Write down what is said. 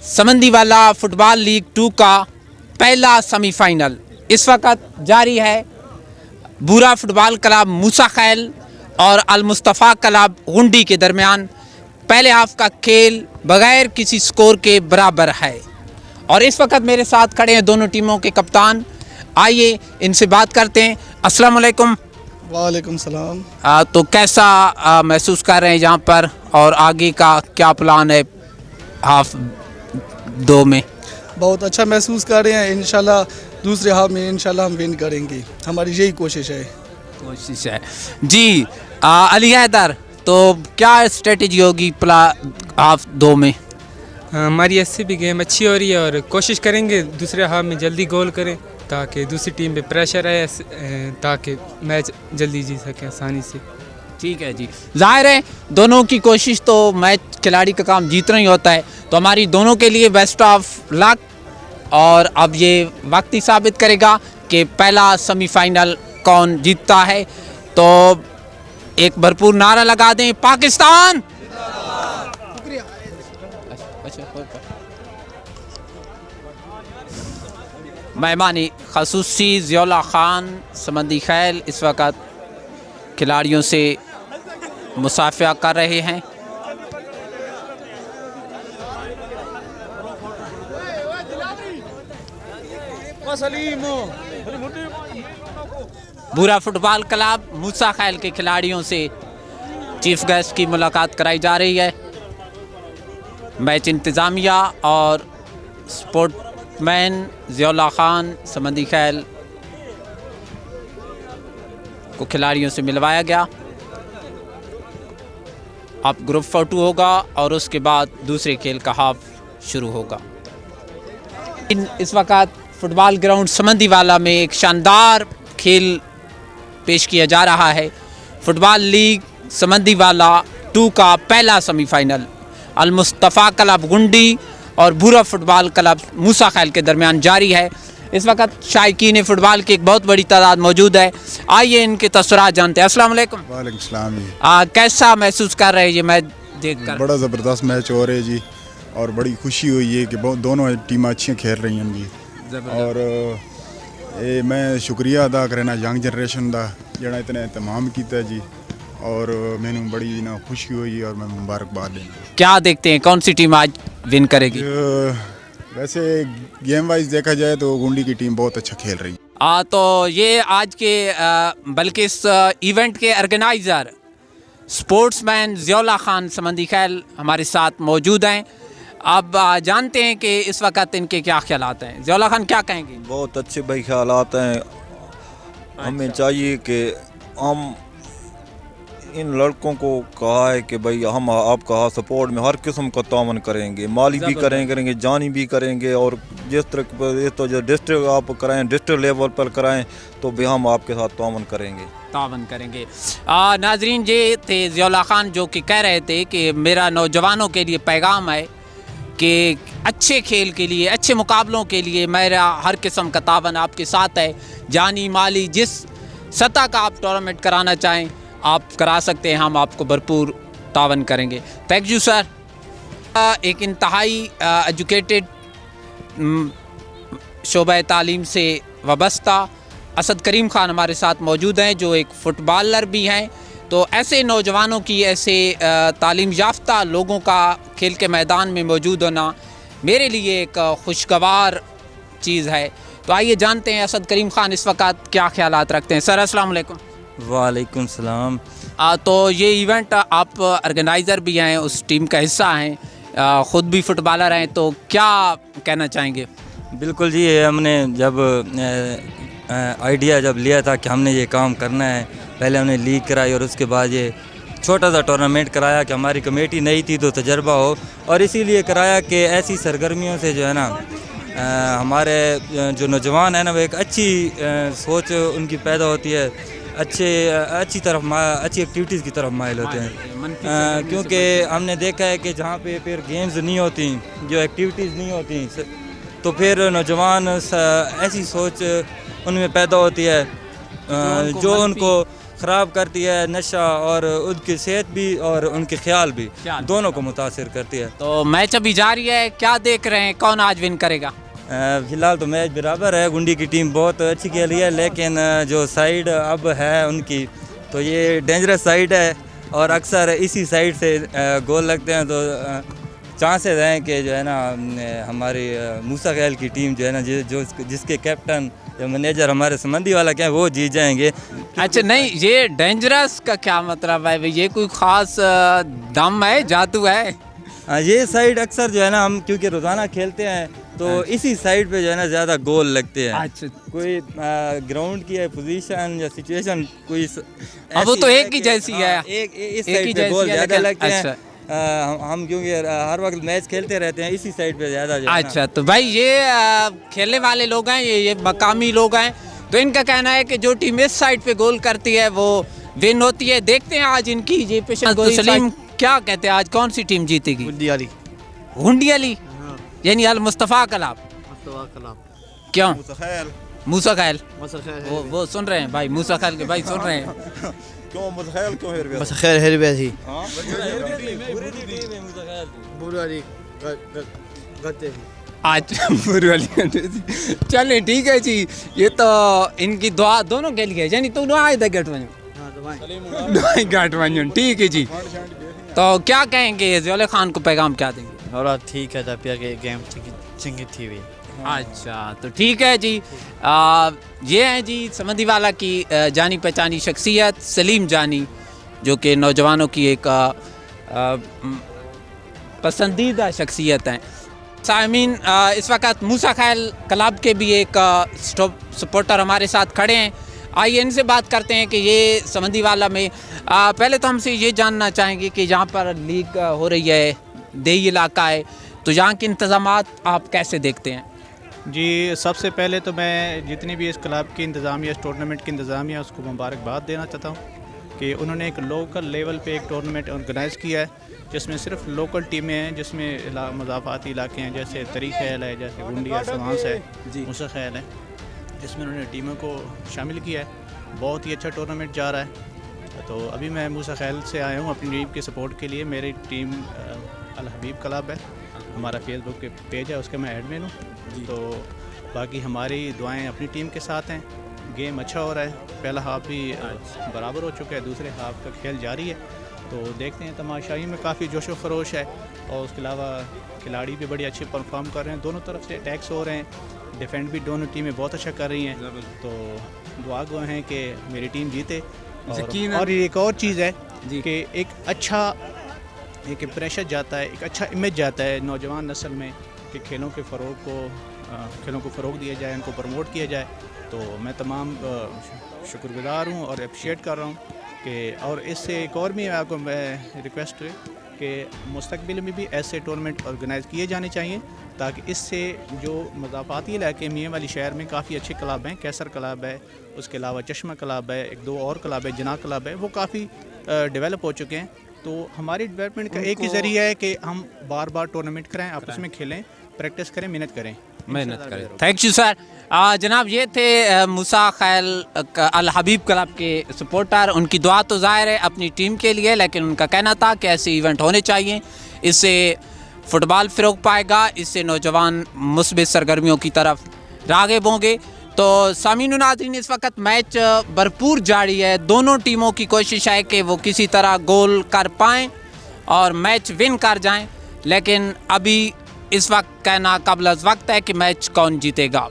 समंदीवाला football league 2 का पहला semifinal इस वक्त जारी है। बूरा फुटबॉल क्लब मूसा खैल और अल मुस्तफ़ा क्लब गुंडी के दरमियान पहले हाफ का खेल बगैर किसी स्कोर के बराबर है और इस वक्त मेरे साथ खड़े हैं दोनों टीमों के कप्तान। आइए इनसे बात करते हैं। अस्सलाम वालेकुम। वालेकुम सलाम। तो कैसा महसूस कर रहे हैं यहाँ पर और आगे का क्या प्लान है हाफ 2 में? बहुत अच्छा महसूस कर रहे हैं। इंशाल्लाह दूसरे हाफ में इंशाल्लाह हम विन करेंगे, हमारी यही कोशिश है जी। अली हैदर, तो क्या स्ट्रेटजी होगी हाफ 2 में? हमारी ऐसे भी गेम अच्छी हो रही है और कोशिश करेंगे दूसरे हाफ में जल्दी गोल करें ताकि दूसरी टीम पे प्रेशर आए, ताकि मैच जल्दी जीत सकें आसानी से। ठीक है जी। जाहिर है दोनों की कोशिश तो मैच खिलाड़ी का काम जीतना ही होता है, तो हमारी दोनों के लिए बेस्ट ऑफ लक। और अब ये वक्त ही साबित करेगा कि पहला सेमीफाइनल कौन जीतता है। तो एक भरपूर नारा लगा दें, पाकिस्तान। मेहमानी खसूसी ज़ियाउल्लाह खान समंदी खैल इस वक्त खिलाड़ियों से मुसाफिया कर रहे हैं। बूरा फुटबॉल क्लब मूसा खैल के खिलाड़ियों से चीफ गेस्ट की मुलाकात कराई जा रही है। मैच इंतज़ामिया और स्पोर्टमैन ज़ियाउल्लाह खान समंदी खैल को खिलाड़ियों से मिलवाया गया। अब ग्रुप फोटो होगा और उसके बाद दूसरे खेल का हाफ शुरू होगा। इस वक्त फुटबॉल ग्राउंड समंदीवाला में एक शानदार खेल पेश किया जा रहा है। फुटबॉल लीग समंदीवाला 2 का पहला सेमीफाइनल अल मुस्तफ़ा क्लब गुंडी और बूरा फुटबॉल क्लब मूसा खैल के दरमियान जारी है। इस वक्त शायकीन फुटबॉल की एक बहुत बड़ी तादाद मौजूद है। आइए इनके तसरात जानते हैं। अस्सलाम वालेकुम। वालेकुम सलाम जी। कैसा महसूस कर रहे हैं ये मैच देखकर? बड़ा ज़बरदस्त मैच हो रहा है जी और बड़ी खुशी हुई है कि दोनों टीमें अच्छी खेल रही हैं जी। और मैं शुक्रिया अदा करना यंग जनरेशन का जरा इतने तमाम किया जी और मैंने बड़ी ना खुशी हुई और मैं मुबारकबाद देना। क्या देखते हैं कौन सी टीम आज विन करेगी? वैसे गेम वाइज देखा जाए तो गुंडी की टीम बहुत अच्छा खेल रही है। तो ये आज के बल्कि इस इवेंट के ऑर्गेनाइज़र स्पोर्ट्समैन ज़ियाउल्लाह खान समंदी खैल हमारे साथ मौजूद हैं। अब जानते हैं कि इस वक्त इनके क्या ख्यालात हैं। ज़ियाउल्लाह खान क्या कहेंगे? बहुत अच्छे भाई ख्यालात हैं। हमें चाहिए कि हम इन लड़कों को कहा है कि भाई हम आपका सपोर्ट में हर किस्म का तावन करेंगे, माली भी करेंगे, जानी भी करेंगे और जिस तरह तो जो डिस्ट्रिक्ट आप कराएं, डिस्ट्रिक्ट लेवल पर कराएं तो भी हम आपके साथ तावन करेंगे। नाजरीन, ये थे ज़ियाउल्लाह खान जो कि कह रहे थे कि मेरा नौजवानों के लिए पैगाम है कि अच्छे खेल के लिए, अच्छे मुकाबलों के लिए मेरा हर किस्म का तावन आपके साथ है। जानी माली जिस सतह का आप टूर्नामेंट कराना चाहें आप करा सकते हैं, हम आपको भरपूर तावन करेंगे। Thank you sir. एक इंतहाई एजुकेटेड शोबा तालीम से वाबस्ता असद करीम ख़ान हमारे साथ मौजूद हैं जो एक फ़ुटबॉलर भी हैं। तो ऐसे नौजवानों की, ऐसे तालीम याफ्ता लोगों का खेल के मैदान में मौजूद होना मेरे लिए एक खुशगवार चीज़ है। तो आइए जानते हैं असद करीम ख़ान इस वक्त क्या ख्यालात रखते हैं। सर अस्सलाम वालेकुम। वालेकुम सलाम। तो ये इवेंट आप ऑर्गेनाइज़र भी हैं, उस टीम का हिस्सा हैं, ख़ुद भी फुटबॉलर हैं, तो क्या कहना चाहेंगे? बिल्कुल जी, हमने जब आइडिया जब लिया था कि हमने ये काम करना है, पहले हमने लीग कराई और उसके बाद ये छोटा सा टूर्नामेंट कराया कि हमारी कमेटी नई थी तो तजर्बा हो, और इसीलिए कराया कि ऐसी सरगर्मियों से जो है ना हमारे जो नौजवान है ना वो एक अच्छी सोच उनकी पैदा होती है, अच्छी एक्टिविटीज़ की तरफ माइल होते हैं। क्योंकि हमने देखा है कि जहाँ पे फिर गेम्स नहीं होती, जो एक्टिविटीज़ नहीं होती, तो फिर नौजवान ऐसी सोच उनमें पैदा होती है जो उनको ख़राब करती है, नशा और उनकी सेहत भी और उनके ख्याल भी दोनों को मुतासिर करती है। तो मैच अभी जारी है, क्या देख रहे हैं, कौन आज विन करेगा? फ़िलहाल तो मैच बराबर है, गुंडी की टीम बहुत अच्छी खेली है, लेकिन जो साइड अब है उनकी तो ये डेंजरस साइड है और अक्सर इसी साइड से गोल लगते हैं। तो चांसेस हैं कि जो है ना हमारी मूसा खैल की टीम जो है ना जिसके कैप्टन जो मैनेजर हमारे संबंधी वाला क्या है वो जीत जाएंगे। अच्छा, नहीं, ये डेंजरस का क्या मतलब है? ये कोई ख़ास दम है, जादू है? ये साइड अक्सर जो है ना हम क्योंकि रोज़ाना खेलते हैं तो इसी साइड पे जो है ना ज़्यादा गोल लगते हैं। अच्छा, कोई ग्राउंड की है पोजीशन या सिचुएशन कोई अब वो तो एक ही जैसी है, एक इस एक ही साइड पे जैसी गोल है, ज़्यादा लेकिन- लगते हैं। अच्छा। हम क्योंकि हर वक्त मैच खेलते रहते हैं इसी साइड पे ज़्यादा जो है ना। अच्छा, तो भाई ये खेलने वाले लोग हैं, ये मकामी लोग हैं, तो इनका कहना है कि जो टीम इस साइड पे गोल करती है वो विन होती है। देखते हैं आज इनकी ये पेशेंट। तो सलीम क्या कहते हैं, आज कौन सी टीम जीतेगी? हुंडी अली यानी अल मुस्तफ़ा कलाब। क्यों? मूसा खैल। वो सुन रहे हैं भाई, मूसा खैल के भाई सुन रहे हैं। क्यों मुतखैल क्यों हेर बस खैर हेर भी थी आज चले ठीक है जी, ये तो इनकी दुआ दोनों के लिए यानी तो दुआ है गट वंजन ठीक है जी। तो क्या कहेंगे जोले खान को, पैगाम क्या देंगे? और ठीक है तब के गेम चिंगी थी भी। अच्छा, तो ठीक है जी। ये हैं जी समंधी वाला की जानी पहचानी शख्सियत सलीम जानी, जो कि नौजवानों की एक पसंदीदा शख्सियत हैं। सामीन, इस वक्त मूसा खैल क्लब के भी एक सपोर्टर हमारे साथ खड़े हैं। आइए इनसे बात करते हैं कि ये समंधी वाला में पहले तो हमसे ये जानना चाहेंगे कि यहाँ पर लीग हो रही है, देही इलाका है, तो यहाँ के इंतज़ामात आप कैसे देखते हैं? जी, सबसे पहले तो मैं जितनी भी इस क्लब की इंतज़ामिया, इस टूर्नामेंट की इंतज़ामिया, उसको मुबारकबाद देना चाहता हूँ कि उन्होंने एक लोकल लेवल पे एक टूर्नामेंट ऑर्गेनाइज़ किया है जिसमें सिर्फ लोकल टीमें हैं, जिसमें मज़ाफ़ाती इलाके हैं, जैसे तरी खैल है, जैसे गुंडी है, सवांस है, मूसा खैल है, जिसमें उन्होंने टीमों को शामिल किया है। बहुत ही अच्छा टूर्नामेंट जा रहा है। तो अभी मैं मूसा खैल से आया हूँ अपनी टीम के सपोर्ट के लिए। मेरी टीम अल हबीब क्लब है, हमारा फेसबुक पे पेज है, उसके मैं एडमिन हूँ। तो बाकी हमारी दुआएं अपनी टीम के साथ हैं। गेम अच्छा हो रहा है, पहला हाफ भी बराबर हो चुका है, दूसरे हाफ का खेल जारी है। तो देखते हैं, तमाशाई में काफ़ी जोश व खरोश है और उसके अलावा खिलाड़ी भी बड़ी अच्छी परफॉर्म कर रहे हैं। दोनों तरफ से अटैक्स हो रहे हैं, डिफेंड भी दोनों टीमें बहुत अच्छा कर रही हैं। तो दुआ गो हैं कि मेरी टीम जीते। और एक और चीज़ है कि एक अच्छा एक इम्प्रेशन जाता है, एक अच्छा इमेज जाता है नौजवान नस्ल में कि खेलों के फ़रोग को दिया जाए, उनको प्रमोट किया जाए। तो मैं तमाम शुक्रगुज़ार हूँ और अप्रिशिएट कर रहा हूँ कि और इससे एक और भी आपको मैं रिक्वेस्ट है कि मुस्तकबिल में भी ऐसे टूर्नामेंट ऑर्गेनाइज़ किए जाने चाहिए, ताकि इससे जो मज़ाफ़ाती इलाके मियाँ वाली शहर में काफ़ी अच्छे क्लब हैं, कैसर क्लब है, उसके अलावा चश्मा क्लब है, एक दो और क्लब है, जना क्लब है, वो काफ़ी डेवलप हो चुके हैं। तो हमारी डेवलपमेंट का एक ही ज़रिया है कि हम बार बार टूर्नामेंट कराएं, आपस में खेलें, प्रैक्टिस करें, मेहनत करें। Thank you sir. जनाब, ये थे मूसा खैल अल हबीब क्लब के सपोर्टर। उनकी दुआ तो ज़ाहिर है अपनी टीम के लिए, लेकिन उनका कहना था कि ऐसे इवेंट होने चाहिए, इससे फ़ुटबॉल फ़रोग पाएगा, इससे नौजवान मुस्बित सरगर्मियों की तरफ राग़िब होंगे। तो सामीन नाज़रीन, इस वक्त मैच भरपूर जारी है, दोनों टीमों की कोशिश है कि वो किसी तरह गोल कर पाएँ और मैच विन कर जाएँ, लेकिन अभी इस वक्त कहना कबल अज़ वक्त है कि मैच कौन जीतेगा।